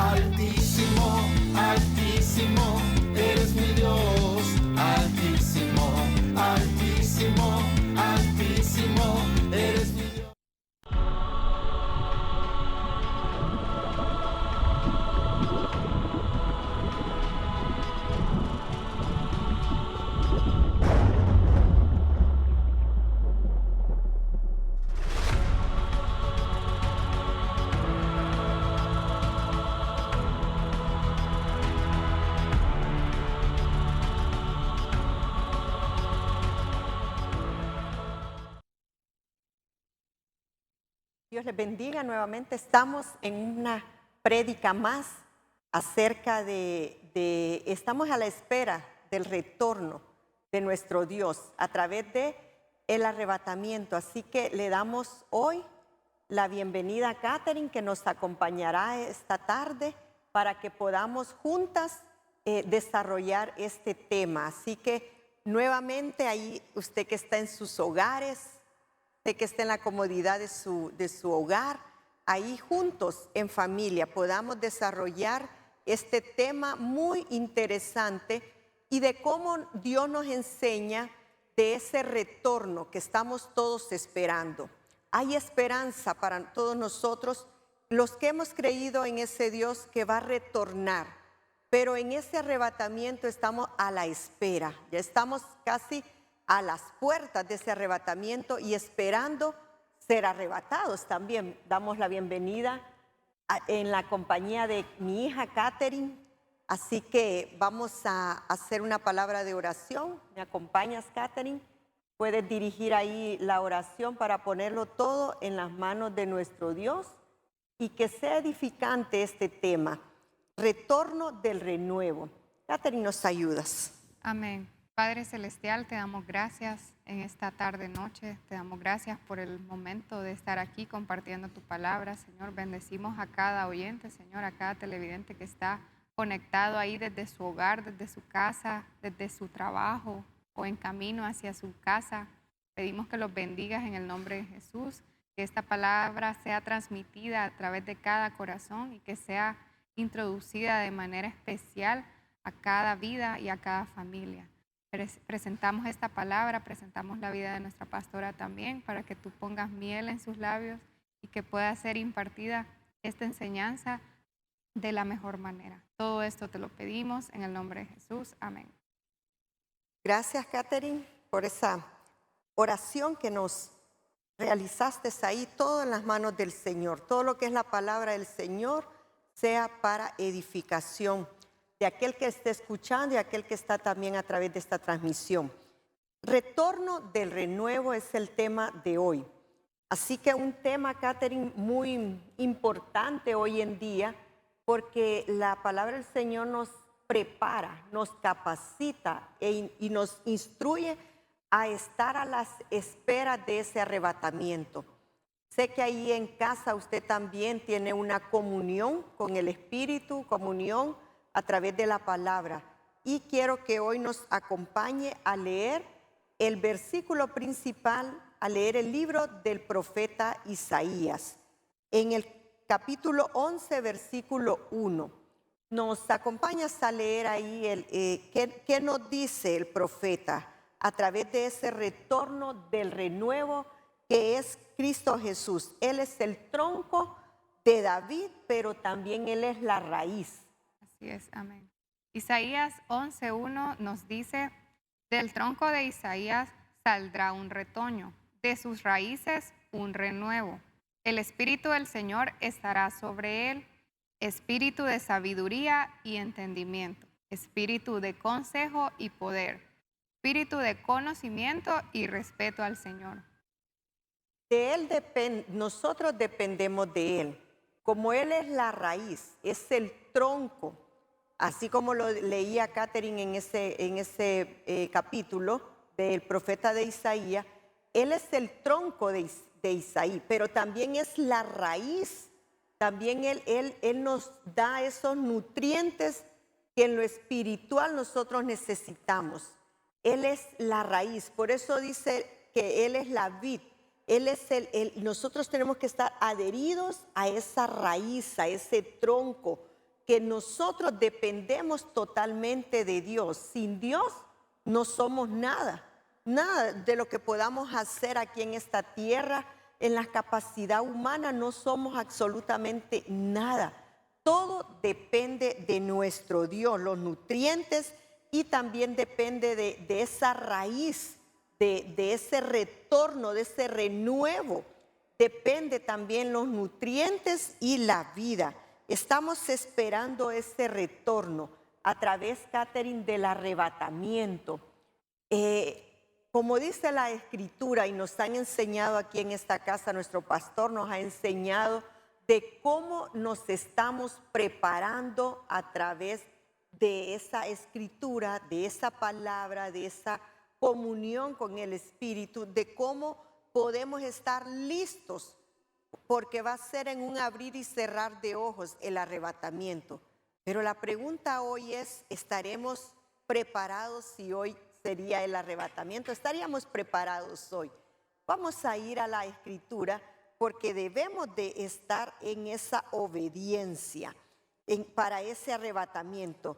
Altísimo, altísimo, eres mi Dios. Altísimo, altísimo, altísimo, eres mi Dios. Dios les bendiga nuevamente. Estamos en una prédica más acerca estamos a la espera del retorno de nuestro Dios a través de el arrebatamiento. Así que le damos hoy la bienvenida a Catherine, que nos acompañará esta tarde para que podamos juntas desarrollar este tema. Así que nuevamente ahí usted que está en sus hogares, de que esté en la comodidad de su hogar, ahí juntos en familia podamos desarrollar este tema muy interesante y de cómo Dios nos enseña de ese retorno que estamos todos esperando. Hay esperanza para todos nosotros, los que hemos creído en ese Dios que va a retornar, pero en ese arrebatamiento estamos a la espera, ya estamos casi a las puertas de ese arrebatamiento y esperando ser arrebatados también. Damos la bienvenida en la compañía de mi hija Catherine, así que vamos a hacer una palabra de oración. ¿Me acompañas, Catherine? Puedes dirigir ahí la oración para ponerlo todo en las manos de nuestro Dios y que sea edificante este tema, retorno del renuevo. Catherine, ¿nos ayudas? Amén. Padre Celestial, te damos gracias en esta tarde, noche. Te damos gracias por el momento de estar aquí compartiendo tu palabra, Señor. Bendecimos a cada oyente, Señor, a cada televidente que está conectado ahí desde su hogar, desde su casa, desde su trabajo o en camino hacia su casa. Pedimos que los bendigas en el nombre de Jesús, que esta palabra sea transmitida a través de cada corazón y que sea introducida de manera especial a cada vida y a cada familia. Presentamos esta palabra, presentamos la vida de nuestra pastora también, para que tú pongas miel en sus labios y que pueda ser impartida esta enseñanza de la mejor manera. Todo esto te lo pedimos en el nombre de Jesús. Amén. Gracias, Catherine, por esa oración que nos realizaste ahí, todo en las manos del Señor. Todo lo que es la palabra del Señor sea para edificación de aquel que esté escuchando y aquel que está también a través de esta transmisión. Retorno del renuevo es el tema de hoy. Así que un tema, Catherine, muy importante hoy en día, porque la palabra del Señor nos prepara, nos capacita y nos instruye a estar a las esperas de ese arrebatamiento. Sé que ahí en casa usted también tiene una comunión con el Espíritu, comunión a través de la palabra. Y quiero que hoy nos acompañe a leer el versículo principal, a leer el libro del profeta Isaías. En el capítulo 11, versículo 1. ¿Nos acompañas a leer ahí qué nos dice el profeta a través de ese retorno del renuevo que es Cristo Jesús? Él es el tronco de David, pero también Él es la raíz. Así es, amén. Isaías 11:1 nos dice: del tronco de Isaías saldrá un retoño, de sus raíces un renuevo. El Espíritu del Señor estará sobre él, espíritu de sabiduría y entendimiento, espíritu de consejo y poder, espíritu de conocimiento y respeto al Señor. De Él nosotros dependemos de Él. Como Él es la raíz, es el tronco, así como lo leía Catherine en ese capítulo del profeta de Isaías, Él es el tronco de Isaí, pero también es la raíz. También él nos da esos nutrientes que en lo espiritual nosotros necesitamos. Él es la raíz, por eso dice que Él es la vid. Él es nosotros tenemos que estar adheridos a esa raíz, a ese tronco que nosotros dependemos totalmente de Dios. Sin Dios no somos nada. Nada de lo que podamos hacer aquí en esta tierra, en la capacidad humana, no somos absolutamente nada. Todo depende de nuestro Dios, los nutrientes, y también depende de esa raíz, de ese retorno, de ese renuevo. Depende también los nutrientes y la vida. Estamos esperando ese retorno a través, Catherine, del arrebatamiento. Como dice la Escritura, y nos han enseñado aquí en esta casa, nuestro pastor nos ha enseñado de cómo nos estamos preparando a través de esa Escritura, de esa palabra, de esa comunión con el Espíritu, de cómo podemos estar listos, porque va a ser en un abrir y cerrar de ojos el arrebatamiento. Pero la pregunta hoy es, ¿estaremos preparados si hoy sería el arrebatamiento? ¿Estaríamos preparados hoy? Vamos a ir a la Escritura porque debemos de estar en esa obediencia para ese arrebatamiento.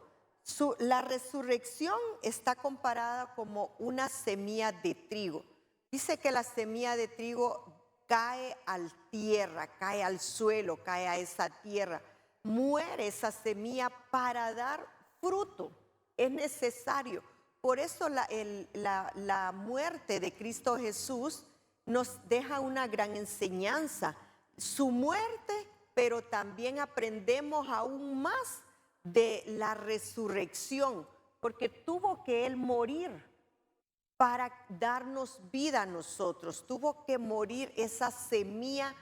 La resurrección está comparada como una semilla de trigo. Dice que la semilla de trigo cae a la tierra, cae al suelo, cae a esa tierra. Muere esa semilla para dar fruto. Es necesario. Por eso la muerte de Cristo Jesús nos deja una gran enseñanza. Su muerte, pero también aprendemos aún más de la resurrección, porque tuvo que Él morir para darnos vida a nosotros. Tuvo que morir esa semilla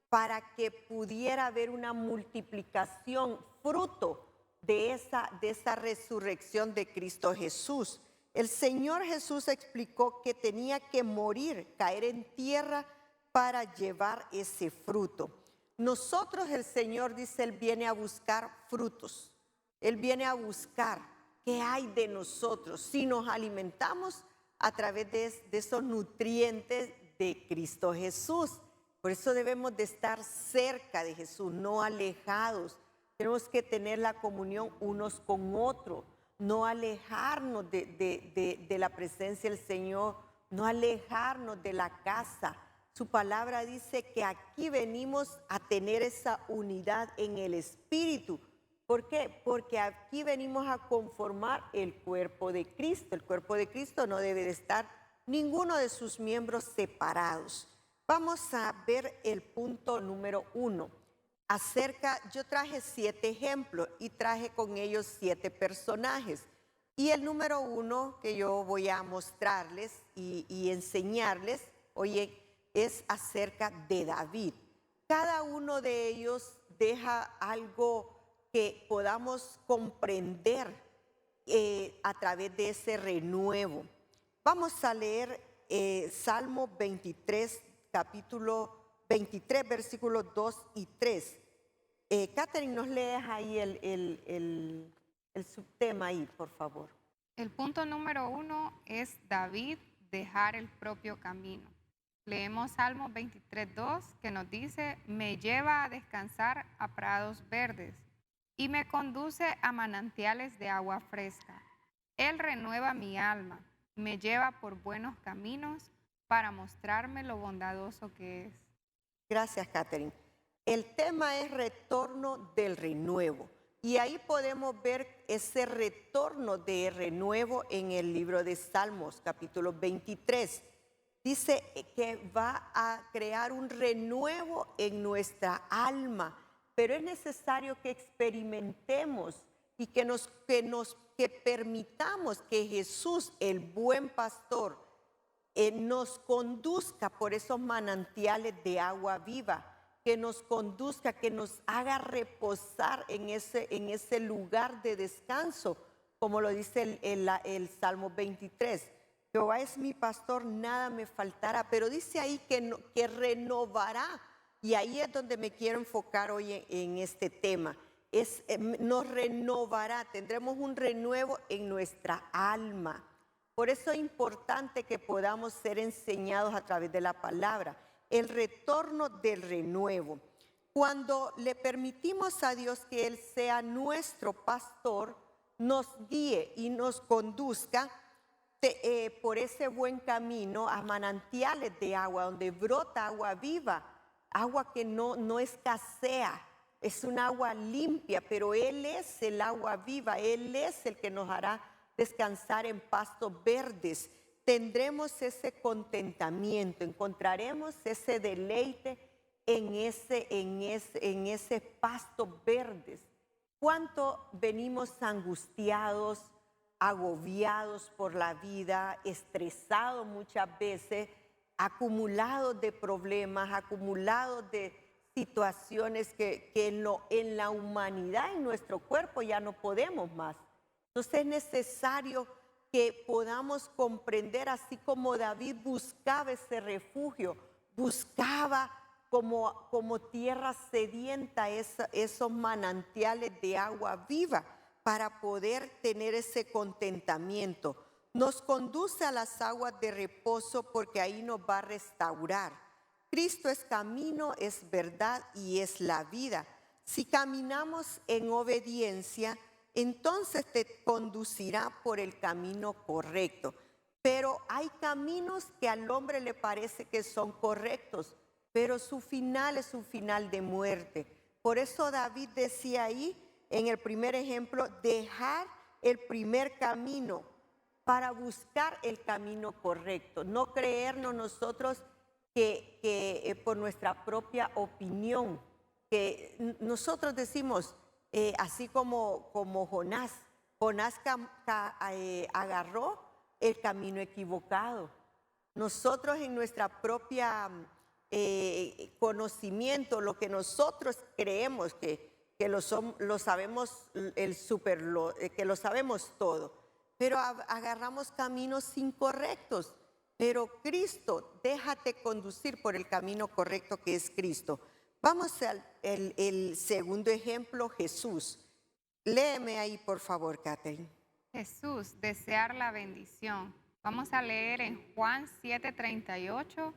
para que pudiera haber una multiplicación, fruto de esa resurrección de Cristo Jesús. El Señor Jesús explicó que tenía que morir, caer en tierra para llevar ese fruto. Nosotros, el Señor dice, Él viene a buscar frutos. Él viene a buscar qué hay de nosotros si nos alimentamos a través de esos nutrientes de Cristo Jesús. Por eso debemos de estar cerca de Jesús, no alejados. Tenemos que tener la comunión unos con otros, no alejarnos de la presencia del Señor, no alejarnos de la casa. Su palabra dice que aquí venimos a tener esa unidad en el Espíritu. ¿Por qué? Porque aquí venimos a conformar el cuerpo de Cristo. El cuerpo de Cristo no debe de estar ninguno de sus miembros separados. Vamos a ver el punto número 1. Yo traje 7 ejemplos y traje con ellos 7 personajes. Y el número 1 que yo voy a mostrarles y enseñarles, oye, es acerca de David. Cada uno de ellos deja algo que podamos comprender a través de ese renuevo. Vamos a leer Salmo 23, capítulo 23, versículos 2 y 3. Catherine, ¿nos lees ahí el subtema ahí, por favor? El punto número 1 es David dejar el propio camino. Leemos Salmo 23:2 que nos dice, me lleva a descansar a prados verdes y me conduce a manantiales de agua fresca. Él renueva mi alma, me lleva por buenos caminos para mostrarme lo bondadoso que es. Gracias, Catherine. El tema es retorno del renuevo. Y ahí podemos ver ese retorno de renuevo en el libro de Salmos, capítulo 23. Dice que va a crear un renuevo en nuestra alma, pero es necesario que experimentemos y que permitamos que Jesús, el buen pastor, nos conduzca por esos manantiales de agua viva, que nos conduzca, que nos haga reposar en ese lugar de descanso, como lo dice el Salmo 23. Jehová es mi pastor, nada me faltará, pero dice ahí que renovará, y ahí es donde me quiero enfocar hoy en este tema. Nos renovará, tendremos un renuevo en nuestra alma. Por eso es importante que podamos ser enseñados a través de la palabra, el retorno del renuevo. Cuando le permitimos a Dios que Él sea nuestro pastor, nos guíe y nos conduzca por ese buen camino a manantiales de agua, donde brota agua viva, agua que no escasea, es un agua limpia, pero Él es el agua viva, Él es el que nos hará descansar en pastos verdes. Tendremos ese contentamiento, encontraremos ese deleite en ese pasto verdes. ¿Cuánto venimos angustiados, agobiados por la vida, estresados muchas veces, acumulados de problemas, acumulados de situaciones que en la humanidad, en nuestro cuerpo ya no podemos más? Entonces es necesario que podamos comprender, así como David buscaba ese refugio, buscaba como tierra sedienta esos manantiales de agua viva para poder tener ese contentamiento. Nos conduce a las aguas de reposo porque ahí nos va a restaurar. Cristo es camino, es verdad y es la vida. Si caminamos en obediencia, entonces te conducirá por el camino correcto. Pero hay caminos que al hombre le parece que son correctos, pero su final es un final de muerte. Por eso David decía ahí, en el primer ejemplo, dejar el primer camino para buscar el camino correcto. No creernos nosotros que por nuestra propia opinión, que nosotros decimos, así como Jonás agarró el camino equivocado. Nosotros en nuestra propia conocimiento, lo que nosotros creemos que lo sabemos, que lo sabemos todo, pero agarramos caminos incorrectos. Pero Cristo, déjate conducir por el camino correcto que es Cristo. Vamos al el segundo ejemplo, Jesús. Léeme ahí, por favor, Catherine. Jesús, desear la bendición. Vamos a leer en Juan 7:38.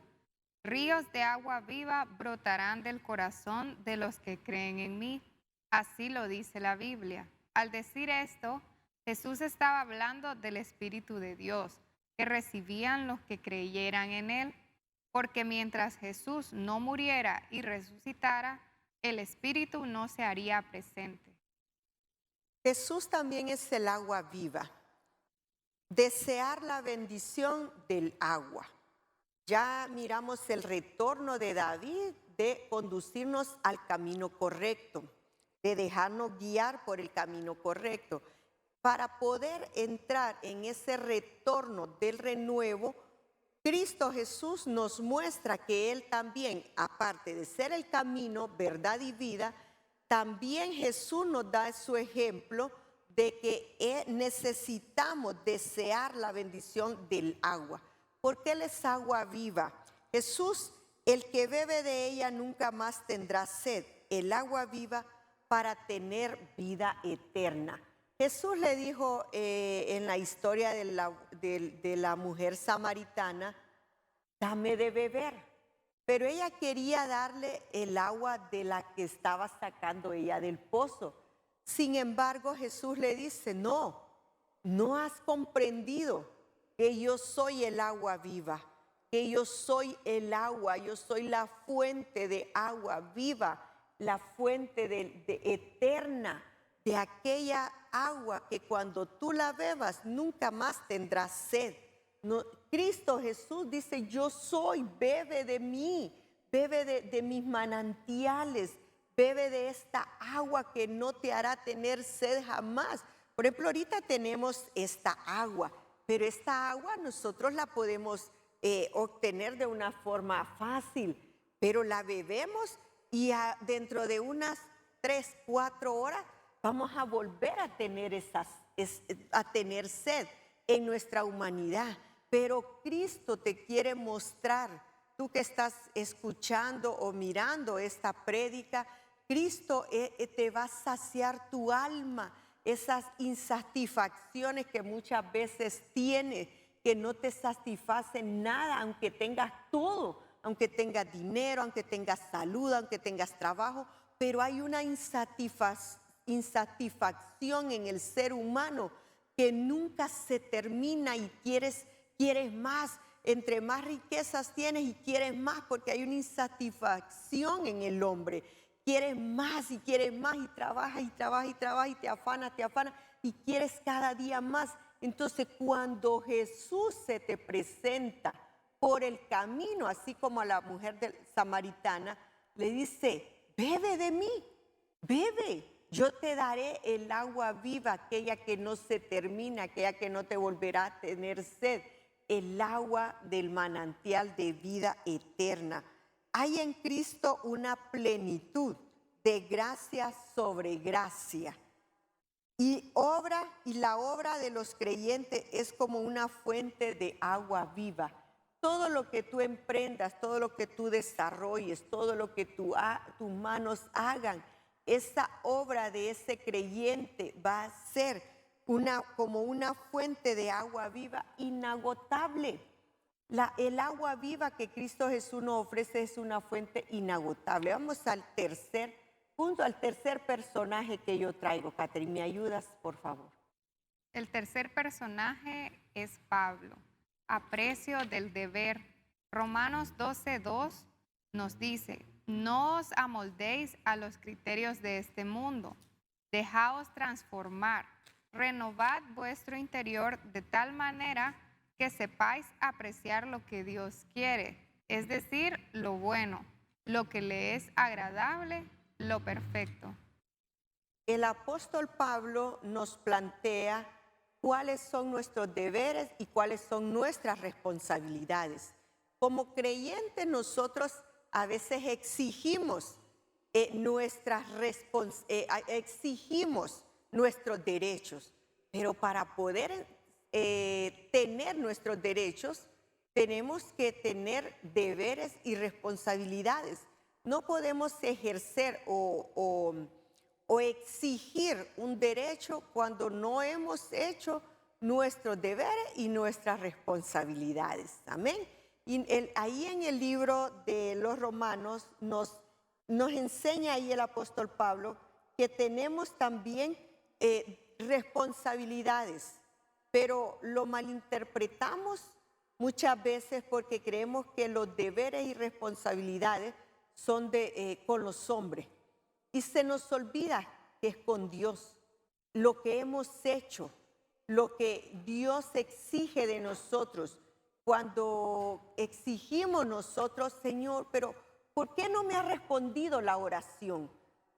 Ríos de agua viva brotarán del corazón de los que creen en mí. Así lo dice la Biblia. Al decir esto, Jesús estaba hablando del Espíritu de Dios, que recibían los que creyeran en Él, porque mientras Jesús no muriera y resucitara, el Espíritu no se haría presente. Jesús también es el agua viva. Desear la bendición del agua. Ya miramos el retorno de David de conducirnos al camino correcto, de dejarnos guiar por el camino correcto. Para poder entrar en ese retorno del renuevo, Cristo Jesús nos muestra que Él también, aparte de ser el camino, verdad y vida, también Jesús nos da su ejemplo de que necesitamos desear la bendición del agua, porque Él es agua viva. Jesús, el que bebe de ella nunca más tendrá sed, el agua viva para tener vida eterna. Jesús le dijo en la historia de la mujer samaritana, dame de beber. Pero ella quería darle el agua de la que estaba sacando ella del pozo. Sin embargo, Jesús le dice, no has comprendido que yo soy el agua viva, que yo soy el agua, yo soy la fuente de agua viva, la fuente eterna, de aquella agua que cuando tú la bebas nunca más tendrás sed. No, Cristo Jesús dice, yo soy, bebe de mí, bebe de mis manantiales, bebe de esta agua que no te hará tener sed jamás. Por ejemplo, ahorita tenemos esta agua, pero esta agua nosotros la podemos obtener de una forma fácil, pero la bebemos y dentro de unas 3, 4 horas vamos a volver a tener tener sed en nuestra humanidad. Pero Cristo te quiere mostrar, tú que estás escuchando o mirando esta prédica, Cristo te va a saciar tu alma, esas insatisfacciones que muchas veces tienes, que no te satisfacen nada, aunque tengas todo, aunque tengas dinero, aunque tengas salud, aunque tengas trabajo, pero hay una insatisfacción en el ser humano que nunca se termina y quieres más. Entre más riquezas tienes y quieres más, porque hay una insatisfacción en el hombre. Quieres más y trabajas y trabajas y trabajas y te afanas y quieres cada día más. Entonces, cuando Jesús se te presenta por el camino, así como a la mujer samaritana, le dice: bebe de mí, bebe. Yo te daré el agua viva, aquella que no se termina, aquella que no te volverá a tener sed, el agua del manantial de vida eterna. Hay en Cristo una plenitud de gracia sobre gracia. Y la obra de los creyentes es como una fuente de agua viva. Todo lo que tú emprendas, todo lo que tú desarrolles, todo lo que tus manos hagan, esa obra de ese creyente va a ser como una fuente de agua viva inagotable. El agua viva que Cristo Jesús nos ofrece es una fuente inagotable. Vamos al tercer punto, al tercer personaje que yo traigo. Catherine, ¿me ayudas, por favor? El tercer personaje es Pablo. Aprecio del deber. Romanos 12:2 nos dice: no os amoldéis a los criterios de este mundo, dejaos transformar, renovad vuestro interior de tal manera que sepáis apreciar lo que Dios quiere, es decir, lo bueno, lo que le es agradable, lo perfecto. El apóstol Pablo nos plantea cuáles son nuestros deberes y cuáles son nuestras responsabilidades. Como creyentes, nosotros a veces exigimos exigimos nuestros derechos, pero para poder tener nuestros derechos, tenemos que tener deberes y responsabilidades. No podemos ejercer o exigir un derecho cuando no hemos hecho nuestros deberes y nuestras responsabilidades. Amén. Y ahí en el libro de los Romanos nos enseña ahí el apóstol Pablo que tenemos también responsabilidades, pero lo malinterpretamos muchas veces porque creemos que los deberes y responsabilidades son con los hombres. Y se nos olvida que es con Dios. Lo que hemos hecho, lo que Dios exige de nosotros. Cuando exigimos nosotros: Señor, pero ¿por qué no me has respondido la oración?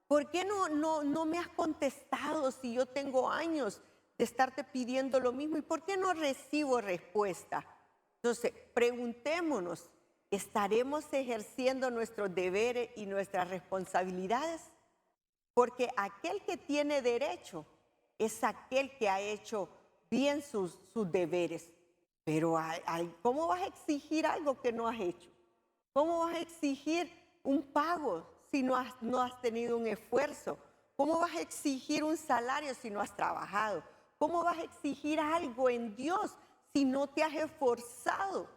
¿Por qué no me has contestado si yo tengo años de estarte pidiendo lo mismo? ¿Y por qué no recibo respuesta? Entonces, preguntémonos: ¿estaremos ejerciendo nuestros deberes y nuestras responsabilidades? Porque aquel que tiene derecho es aquel que ha hecho bien sus deberes. Pero ¿cómo vas a exigir algo que no has hecho? ¿Cómo vas a exigir un pago si no has tenido un esfuerzo? ¿Cómo vas a exigir un salario si no has trabajado? ¿Cómo vas a exigir algo en Dios si no te has esforzado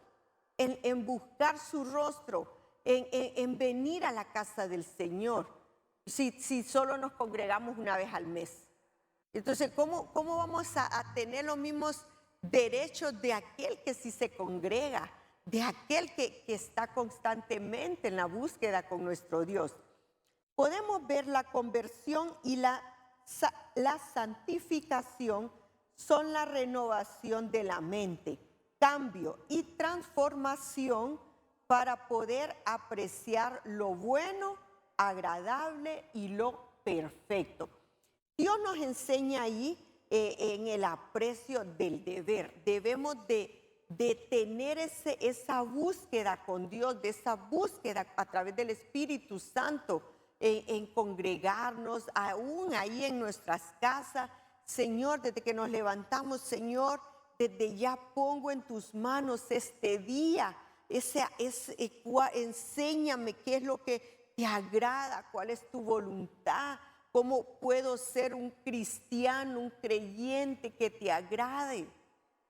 en buscar su rostro, en venir a la casa del Señor? Si solo nos congregamos una vez al mes. Entonces, ¿cómo vamos a tener los mismos derechos de aquel que sí se congrega, de aquel que está constantemente en la búsqueda con nuestro Dios? Podemos ver la conversión y la santificación son la renovación de la mente, cambio y transformación para poder apreciar lo bueno, agradable y lo perfecto. Dios nos enseña ahí en el aprecio del deber. Debemos de tener esa búsqueda con Dios, de esa búsqueda a través del Espíritu Santo, en congregarnos, aún ahí en nuestras casas. Señor, desde que nos levantamos, Señor, desde ya pongo en tus manos este día. Enséñame qué es lo que te agrada, cuál es tu voluntad, cómo puedo ser un cristiano, un creyente que te agrade.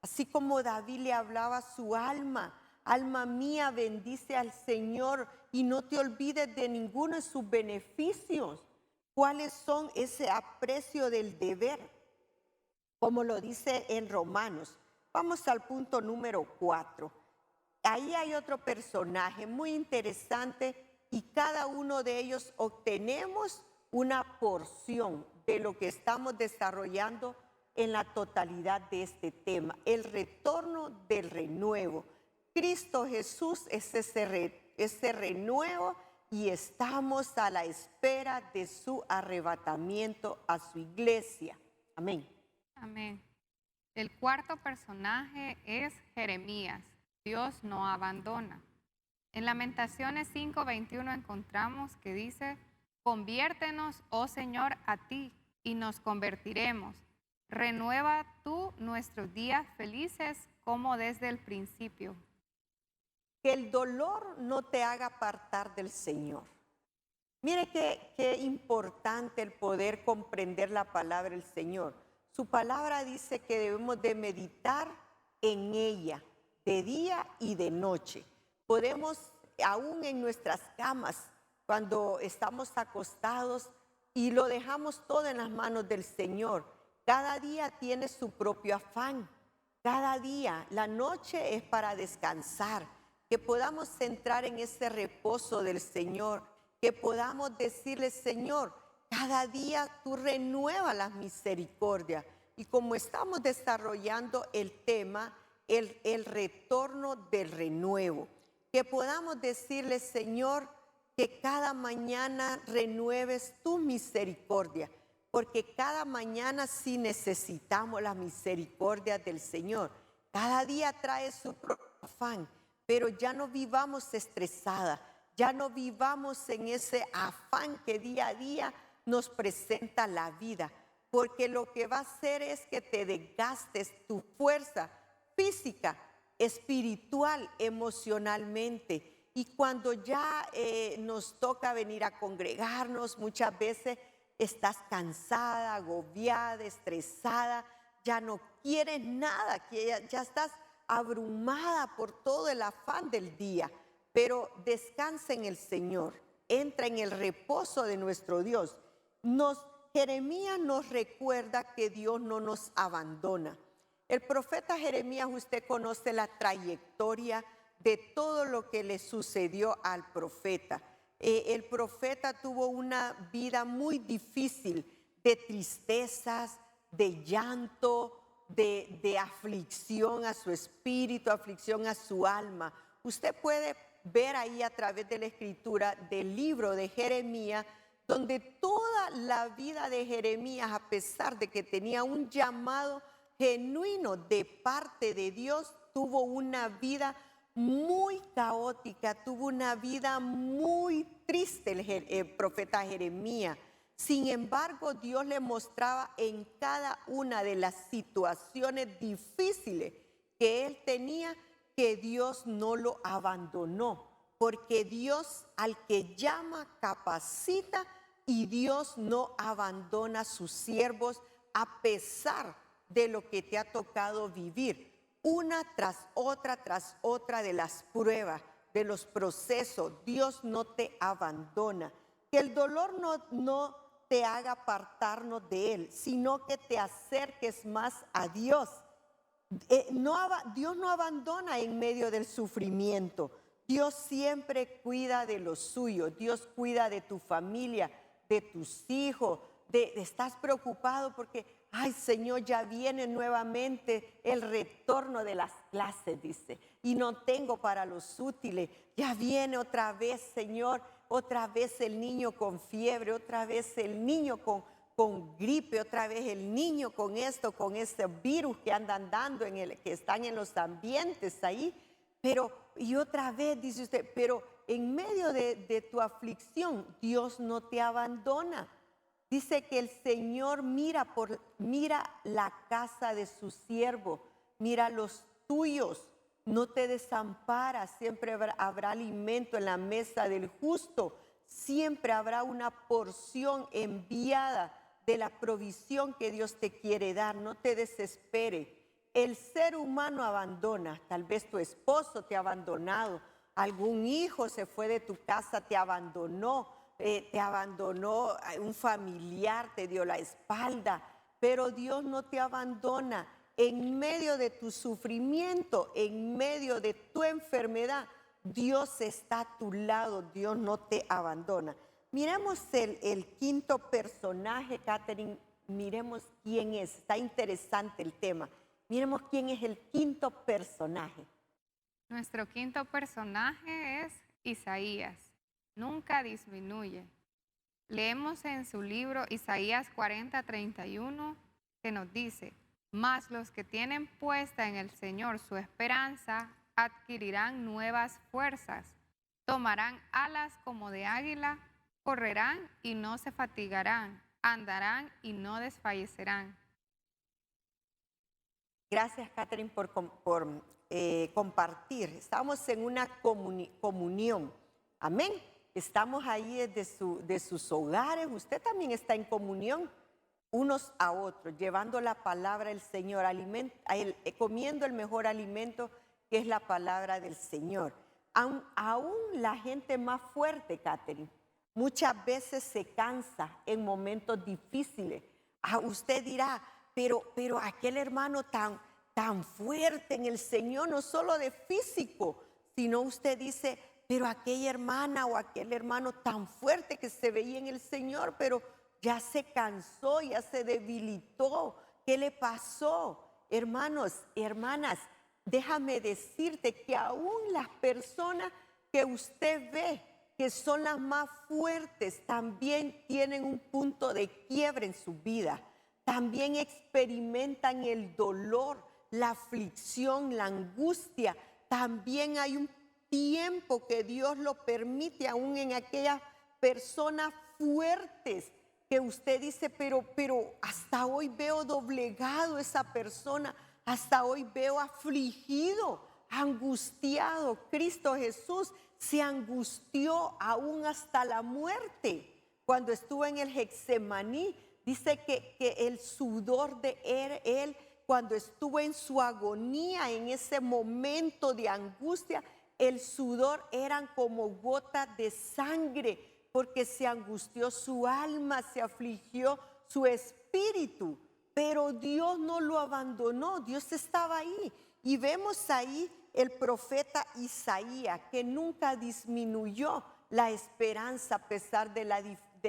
Así como David le hablaba a su alma, Alma mía, bendice al Señor y no te olvides de ninguno de sus beneficios. ¿Cuáles son ese aprecio del deber? Como lo dice en Romanos. Vamos al punto número 4. Ahí hay otro personaje muy interesante y cada uno de ellos obtenemos una porción de lo que estamos desarrollando en la totalidad de este tema, el retorno del renuevo. Cristo Jesús es ese renuevo y estamos a la espera de su arrebatamiento a su iglesia. Amén. Amén. El cuarto personaje es Jeremías. Dios no abandona. En Lamentaciones 5:21 encontramos que dice: conviértenos, oh Señor, a ti, y nos convertiremos. Renueva tú nuestros días felices como desde el principio. Que el dolor no te haga apartar del Señor. Mire qué importante el poder comprender la palabra del Señor. Su palabra dice que debemos de meditar en ella de día y de noche. Podemos, aún en nuestras camas, cuando estamos acostados y lo dejamos todo en las manos del Señor, cada día tiene su propio afán. Cada día, la noche es para descansar, que podamos entrar en ese reposo del Señor, que podamos decirle: Señor, cada día tú renuevas las misericordias. Y como estamos desarrollando el tema, el retorno del renuevo, que podamos decirle: Señor, que cada mañana renueves tu misericordia, porque cada mañana sí necesitamos la misericordia del Señor. Cada día trae su propio afán, pero ya no vivamos estresada, ya no vivamos en ese afán que día a día nos presenta la vida, porque lo que va a hacer es que te desgastes tu fuerza física, espiritual, emocionalmente. Y cuando ya nos toca venir a congregarnos, muchas veces estás cansada, agobiada, estresada, ya no quieres nada, que ya estás abrumada por todo el afán del día. Pero descansa en el Señor, entra en el reposo de nuestro Dios. Jeremías nos recuerda que Dios no nos abandona. El profeta Jeremías, usted conoce la trayectoria de todo lo que le sucedió al profeta. El profeta tuvo una vida muy difícil, de tristezas, de llanto, de aflicción a su espíritu, aflicción a su alma. Usted puede ver ahí a través de la escritura del libro de Jeremías, donde toda la vida de Jeremías, a pesar de que tenía un llamado genuino de parte de Dios, tuvo una vida muy caótica, tuvo una vida muy triste el profeta Jeremías. Sin embargo, Dios le mostraba en cada una de las situaciones difíciles que él tenía que Dios no lo abandonó, porque Dios al que llama capacita y Dios no abandona a sus siervos a pesar de lo que te ha tocado vivir. Una tras otra de las pruebas, de los procesos, Dios no te abandona. Que el dolor no te haga apartarnos de Él, sino que te acerques más a Dios. Dios no abandona en medio del sufrimiento. Dios siempre cuida de los suyos. Dios cuida de tu familia, de tus hijos. Estás preocupado porque, ay Señor, ya viene nuevamente el retorno de las clases, dice, y no tengo para los útiles. Ya viene otra vez, Señor, otra vez el niño con fiebre, otra vez el niño con gripe, otra vez el niño con esto, con este virus que andan dando, que están en los ambientes ahí. Y otra vez dice usted, pero en medio de tu aflicción, Dios no te abandona. Dice que el Señor mira la casa de su siervo, mira los tuyos, no te desampara, siempre habrá alimento en la mesa del justo, siempre habrá una porción enviada de la provisión que Dios te quiere dar. No te desespere. el ser humano abandona. Tal vez tu esposo te ha abandonado, algún hijo se fue de tu casa, te abandonó un familiar, te dio la espalda, pero Dios no te abandona. En medio de tu sufrimiento, en medio de tu enfermedad, Dios está a tu lado, Dios no te abandona. Miremos el quinto personaje, Catherine, miremos quién es, está interesante el tema. Miremos quién es el quinto personaje. Nuestro quinto personaje es Isaías. Nunca disminuye. Leemos en su libro Isaías 40:31 que nos dice: mas los que tienen puesta en el Señor su esperanza adquirirán nuevas fuerzas, tomarán alas como de águila, correrán y no se fatigarán, andarán y no desfallecerán. Gracias, Catherine, por compartir. Estamos en una comunión. Amén. Estamos ahí de sus hogares. Usted también está en comunión unos a otros, llevando la palabra del Señor, comiendo el mejor alimento que es la palabra del Señor. Aún la gente más fuerte, Catherine, muchas veces se cansa en momentos difíciles. Usted dirá, pero aquel hermano tan fuerte en el Señor, no solo de físico, sino usted dice, pero aquella hermana o aquel hermano tan fuerte que se veía en el Señor, pero ya se cansó, ya se debilitó. ¿Qué le pasó? Hermanos, hermanas, déjame decirte que aún las personas que usted ve que son las más fuertes también tienen un punto de quiebre en su vida. También experimentan el dolor, la aflicción, la angustia. También hay un tiempo que Dios lo permite aún en aquellas personas fuertes que usted dice, pero hasta hoy veo doblegado esa persona, hasta hoy veo afligido, angustiado. Cristo Jesús se angustió aún hasta la muerte. Cuando estuvo en el Getsemaní, dice que el sudor de él, cuando estuvo en su agonía, en ese momento de angustia, el sudor eran como gotas de sangre, porque se angustió su alma, se afligió su espíritu. Pero Dios no lo abandonó, Dios estaba ahí. Y vemos ahí el profeta Isaías, que nunca disminuyó la esperanza a pesar de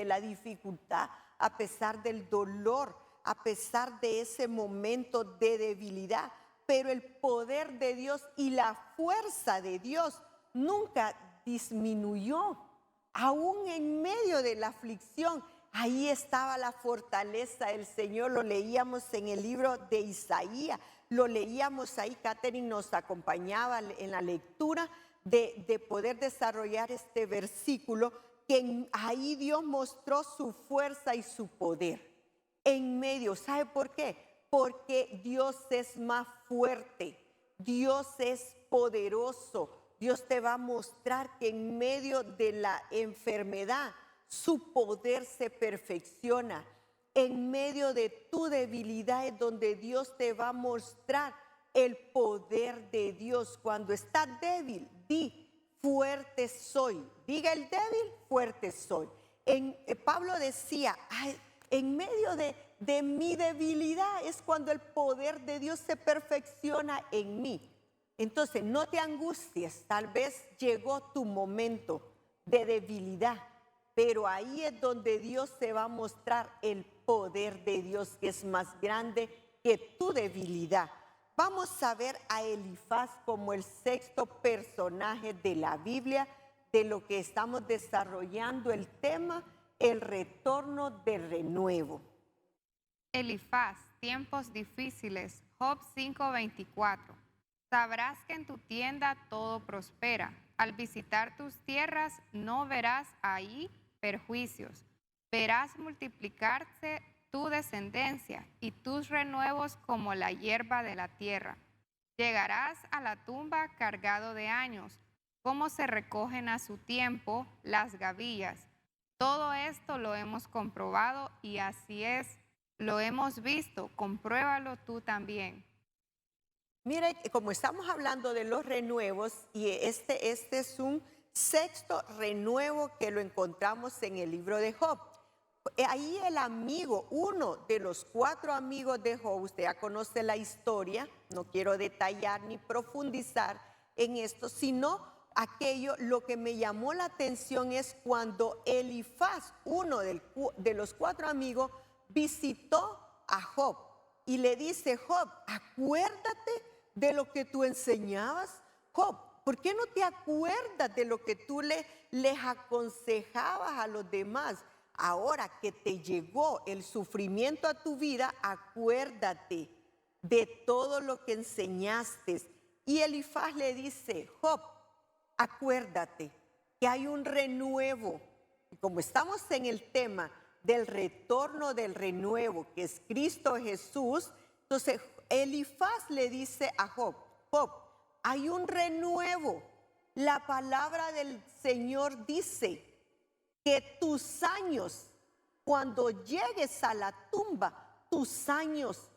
la dificultad, a pesar del dolor, a pesar de ese momento de debilidad. Pero el poder de Dios y la fuerza de Dios nunca disminuyó. Aún en medio de la aflicción, ahí estaba la fortaleza del Señor. Lo leíamos en el libro de Isaías, lo leíamos ahí. Catherine nos acompañaba en la lectura de poder desarrollar este versículo, que ahí Dios mostró su fuerza y su poder. En medio, ¿sabe por qué? Porque Dios es más fuerte, Dios es poderoso. Dios te va a mostrar que en medio de la enfermedad su poder se perfecciona. En medio de tu debilidad es donde Dios te va a mostrar el poder de Dios. Cuando estás débil, di, fuerte soy. Diga el débil, fuerte soy. Pablo decía, en medio de mi debilidad es cuando el poder de Dios se perfecciona en mí. Entonces, no te angusties, tal vez llegó tu momento de debilidad, pero ahí es donde Dios se va a mostrar el poder de Dios, que es más grande que tu debilidad. Vamos a ver a Elifaz como el sexto personaje de la Biblia, de lo que estamos desarrollando el tema, el retorno de renuevo. Elifaz, tiempos difíciles, Job 5:24. Sabrás que en tu tienda todo prospera. Al visitar tus tierras no verás ahí perjuicios. Verás multiplicarse tu descendencia y tus renuevos como la hierba de la tierra. Llegarás a la tumba cargado de años, como se recogen a su tiempo las gavillas. Todo esto lo hemos comprobado y así es. Lo hemos visto, compruébalo tú también. Mire, como estamos hablando de los renuevos, y este es un sexto renuevo que lo encontramos en el libro de Job. Ahí el amigo, uno de los 4 amigos de Job, usted ya conoce la historia, no quiero detallar ni profundizar en esto, sino aquello, lo que me llamó la atención es cuando Elifaz, uno de los 4 amigos, visitó a Job y le dice: Job, acuérdate de lo que tú enseñabas. Job, ¿por qué no te acuerdas de lo que tú les aconsejabas a los demás? Ahora que te llegó el sufrimiento a tu vida, acuérdate de todo lo que enseñaste. Y Elifaz le dice: Job, acuérdate que hay un renuevo. Y como estamos en el tema del retorno del renuevo, que es Cristo Jesús, entonces Elifaz le dice a Job: Job, hay un renuevo. La palabra del Señor dice que tus años, cuando llegues a la tumba, tus años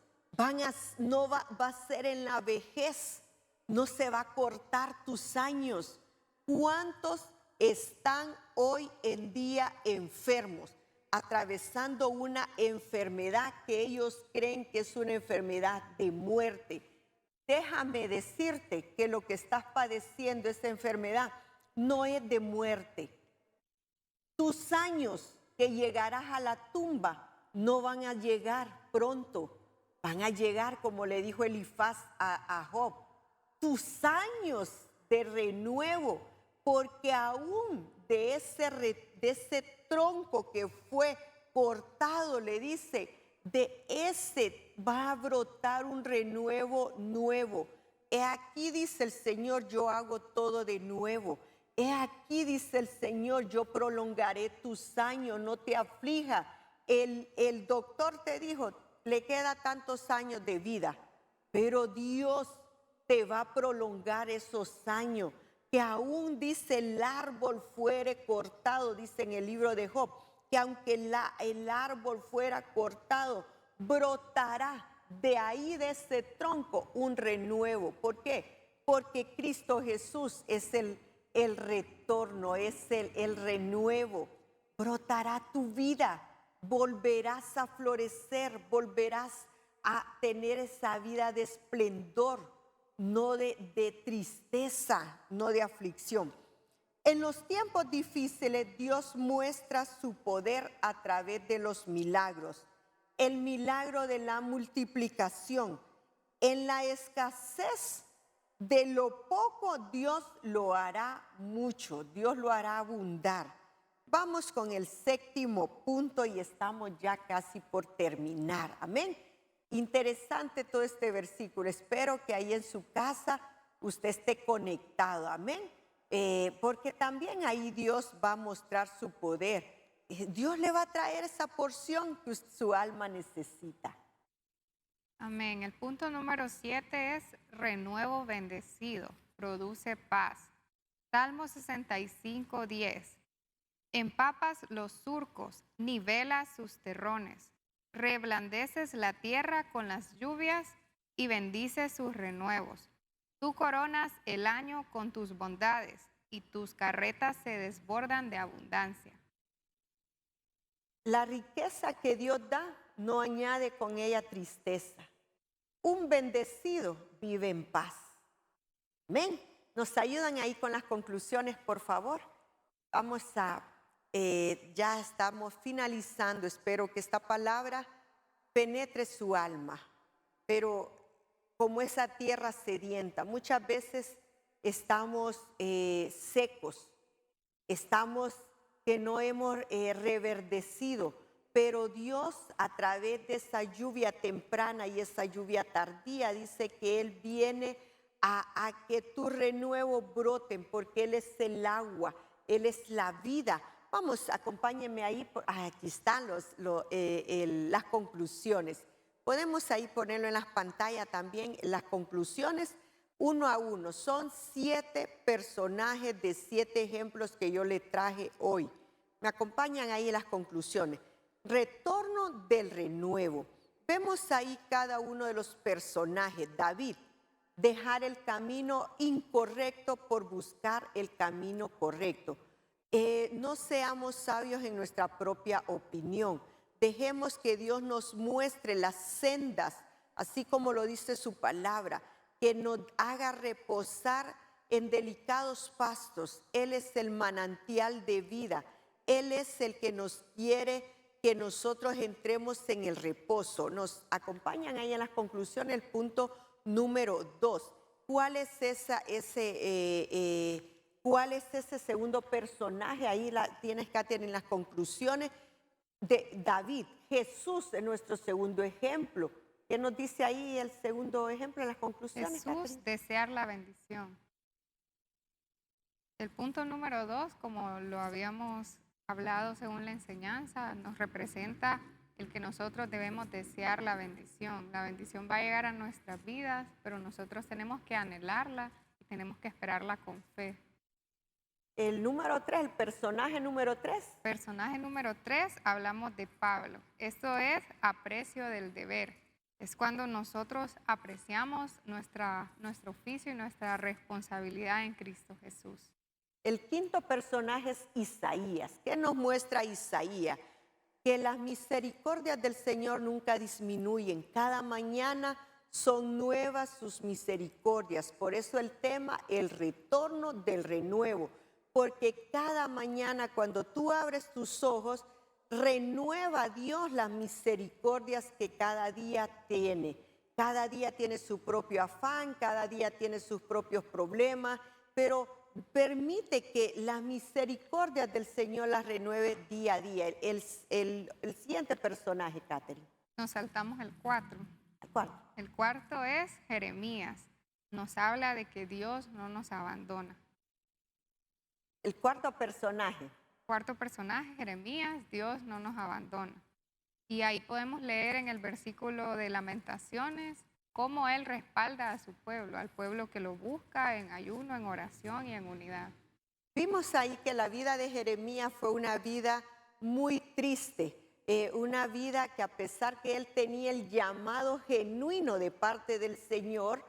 no va a ser en la vejez, no se va a cortar tus años. ¿Cuántos están hoy en día enfermos, atravesando una enfermedad que ellos creen que es una enfermedad de muerte? Déjame decirte que lo que estás padeciendo, esta enfermedad, no es de muerte. Tus años que llegarás a la tumba no van a llegar pronto, van a llegar, como le dijo Elifaz a Job, tus años de renuevo, porque aún de ese tronco que fue cortado, le dice, de ese va a brotar un renuevo nuevo. He aquí, dice el Señor, yo hago todo de nuevo. He aquí, dice el Señor, yo prolongaré tus años, no te aflija. El doctor te dijo, le queda tantos años de vida, pero Dios te va a prolongar esos años, que aún, dice, el árbol fuere cortado, dice en el libro de Job, que aunque el árbol fuera cortado, brotará de ahí, de ese tronco, un renuevo. ¿Por qué? Porque Cristo Jesús es el retorno, es el renuevo. Brotará tu vida, volverás a florecer, volverás a tener esa vida de esplendor, no de tristeza, no de aflicción. En los tiempos difíciles, Dios muestra su poder a través de los milagros. El milagro de la multiplicación. En la escasez de lo poco, Dios lo hará mucho, Dios lo hará abundar. Vamos con el 7º punto y estamos ya casi por terminar. Amén. Interesante todo este versículo. Espero que ahí en su casa usted esté conectado. Amén. Porque también ahí Dios va a mostrar su poder. Dios le va a traer esa porción que su alma necesita. Amén. El punto número 7 es renuevo bendecido, produce paz. Salmo 65:10. Empapas los surcos, nivelas sus terrones, reblandeces la tierra con las lluvias y bendices sus renuevos. Tú coronas el año con tus bondades y tus carretas se desbordan de abundancia. La riqueza que Dios da no añade con ella tristeza. Un bendecido vive en paz. Amén. ¿Nos ayudan ahí con las conclusiones, por favor? Ya estamos finalizando. Espero que esta palabra penetre su alma. Pero como esa tierra sedienta, muchas veces estamos secos, estamos que no hemos reverdecido, pero Dios, a través de esa lluvia temprana y esa lluvia tardía, dice que Él viene a que tu renuevo broten, porque Él es el agua, Él es la vida. Vamos, acompáñenme ahí, aquí están las conclusiones. Podemos ahí ponerlo en las pantallas también, las conclusiones, uno a uno. Son 7 personajes de 7 ejemplos que yo le traje hoy. Me acompañan ahí en las conclusiones. Retorno del renuevo. Vemos ahí cada uno de los personajes. David, dejar el camino incorrecto por buscar el camino correcto. No seamos sabios en nuestra propia opinión. Dejemos que Dios nos muestre las sendas, así como lo dice su palabra, que nos haga reposar en delicados pastos. Él es el manantial de vida. Él es el que nos quiere que nosotros entremos en el reposo. Nos acompañan ahí en las conclusiones el punto número 2. ¿Cuál es ese segundo personaje? Ahí tienes, Katherine, en las conclusiones de David. Jesús es nuestro segundo ejemplo. ¿Qué nos dice ahí el segundo ejemplo en las conclusiones, Jesús, Katherine? desear la bendición. El punto número 2, como lo habíamos hablado según la enseñanza, nos representa el que nosotros debemos desear la bendición. La bendición va a llegar a nuestras vidas, pero nosotros tenemos que anhelarla y tenemos que esperarla con fe. El número 3, el personaje número 3. Personaje número 3, hablamos de Pablo. Esto es aprecio del deber. Es cuando nosotros apreciamos nuestro oficio y nuestra responsabilidad en Cristo Jesús. El quinto personaje es Isaías. ¿Qué nos muestra Isaías? Que las misericordias del Señor nunca disminuyen. Cada mañana son nuevas sus misericordias. Por eso el tema, el retorno del renuevo. Porque cada mañana cuando tú abres tus ojos, renueva Dios las misericordias que cada día tiene. Cada día tiene su propio afán, cada día tiene sus propios problemas, pero permite que las misericordias del Señor las renueve día a día. El siguiente personaje, Katherine. Nos saltamos el 4. ¿El cuarto? El cuarto es Jeremías. Nos habla de que Dios no nos abandona. El cuarto personaje. Cuarto personaje, Jeremías, Dios no nos abandona. Y ahí podemos leer en el versículo de Lamentaciones cómo Él respalda a su pueblo, al pueblo que lo busca en ayuno, en oración y en unidad. Vimos ahí que la vida de Jeremías fue una vida muy triste, una vida que a pesar que él tenía el llamado genuino de parte del Señor,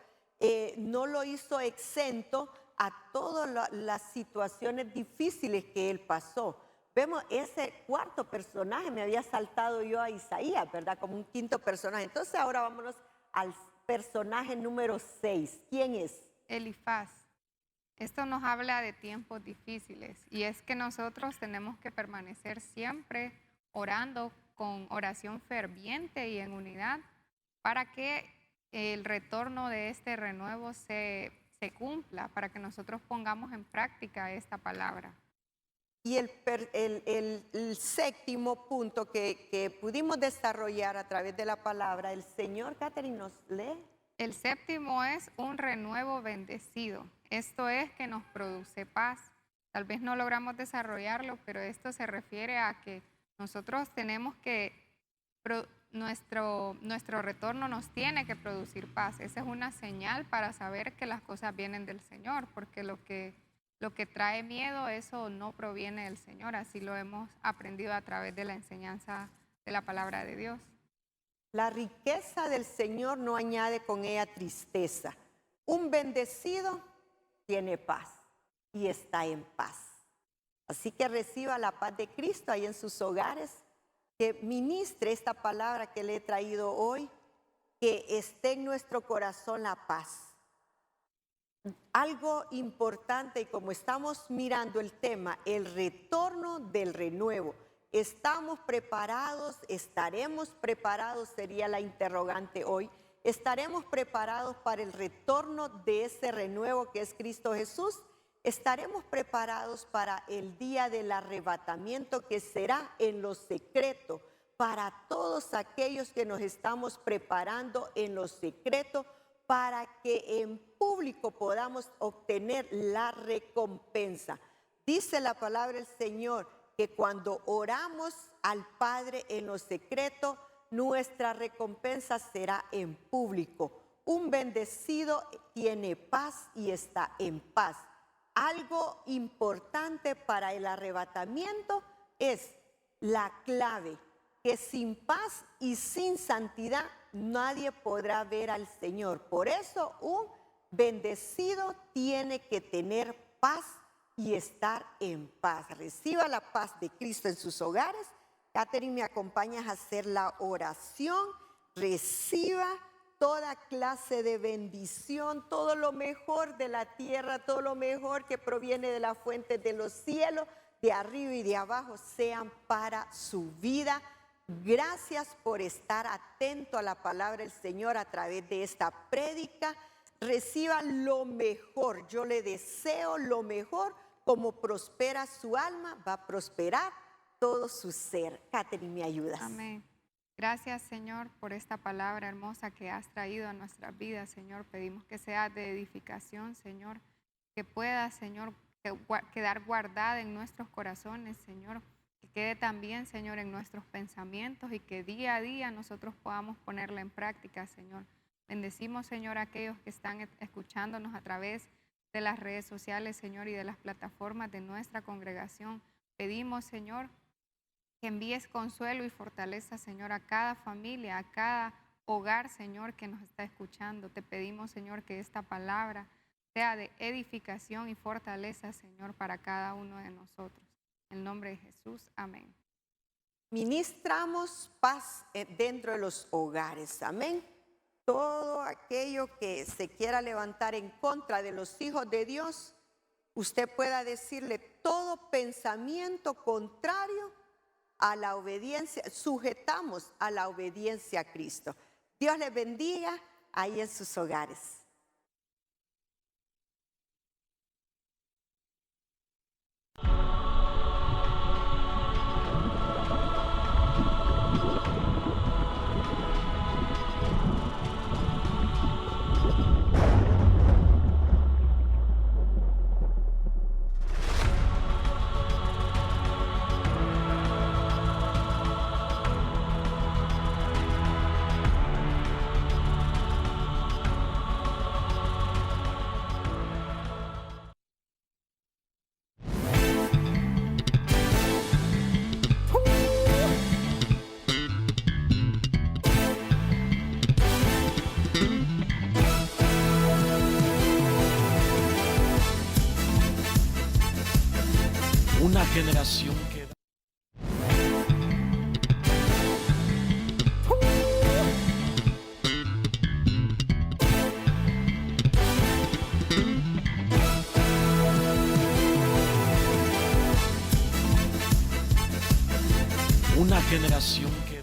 no lo hizo exento a todas las situaciones difíciles que él pasó. Vemos ese cuarto personaje, me había saltado yo a Isaías, ¿verdad? Como un quinto personaje. Entonces ahora vámonos al personaje número 6. ¿Quién es? Elifaz. Esto nos habla de tiempos difíciles y es que nosotros tenemos que permanecer siempre orando con oración ferviente y en unidad para que el retorno de este renuevo se cumpla, para que nosotros pongamos en práctica esta palabra. Y el séptimo punto que pudimos desarrollar a través de la palabra, el Señor, Katherine, nos lee. El séptimo es un renuevo bendecido. Esto es que nos produce paz. Tal vez no logramos desarrollarlo, pero esto se refiere a que nosotros tenemos que, nuestro retorno nos tiene que producir paz. Esa es una señal para saber que las cosas vienen del Señor, porque lo que trae miedo, eso no proviene del Señor. Así lo hemos aprendido a través de la enseñanza de la palabra de Dios. La riqueza del Señor no añade con ella tristeza. Un bendecido tiene paz y está en paz. Así que reciba la paz de Cristo ahí en sus hogares, que ministre esta palabra que le he traído hoy, que esté en nuestro corazón la paz. Algo importante, y como estamos mirando el tema, el retorno del renuevo. ¿Estamos preparados? ¿Estaremos preparados? Sería la interrogante hoy. ¿Estaremos preparados para el retorno de ese renuevo que es Cristo Jesús? ¿Estaremos preparados para el día del arrebatamiento que será en lo secreto? Para todos aquellos que nos estamos preparando en lo secreto, para que en público podamos obtener la recompensa. Dice la palabra del Señor que cuando oramos al Padre en lo secreto, nuestra recompensa será en público. Un bendecido tiene paz y está en paz. Algo importante para el arrebatamiento es la clave, que sin paz y sin santidad nadie podrá ver al Señor. Por eso un Bendecido tiene que tener paz y estar en paz. Reciba la paz de Cristo en sus hogares. Catherine, me acompañas a hacer la oración. Reciba toda clase de bendición, todo lo mejor de la tierra, todo lo mejor que proviene de la fuente de los cielos, de arriba y de abajo, sean para su vida. Gracias por estar atento a la palabra del Señor a través de esta prédica. Reciba lo mejor. Yo le deseo lo mejor. Como prospera su alma, va a prosperar todo su ser. Catherine, ¿me ayudas? Amén. Gracias, Señor, por esta palabra hermosa que has traído a nuestras vidas, Señor. Pedimos que sea de edificación, Señor, que pueda, Señor, quedar guardada en nuestros corazones, Señor, que quede también, Señor, en nuestros pensamientos y que día a día nosotros podamos ponerla en práctica, Señor. Bendecimos, Señor, a aquellos que están escuchándonos a través de las redes sociales, Señor, y de las plataformas de nuestra congregación. Pedimos, Señor, que envíes consuelo y fortaleza, Señor, a cada familia, a cada hogar, Señor, que nos está escuchando. Te pedimos, Señor, que esta palabra sea de edificación y fortaleza, Señor, para cada uno de nosotros. En el nombre de Jesús, amén. Ministramos paz dentro de los hogares, amén. Todo aquello que se quiera levantar en contra de los hijos de Dios, usted pueda decirle todo pensamiento contrario a la obediencia, sujetamos a la obediencia a Cristo. Dios les bendiga ahí en sus hogares. Una generación que una generación que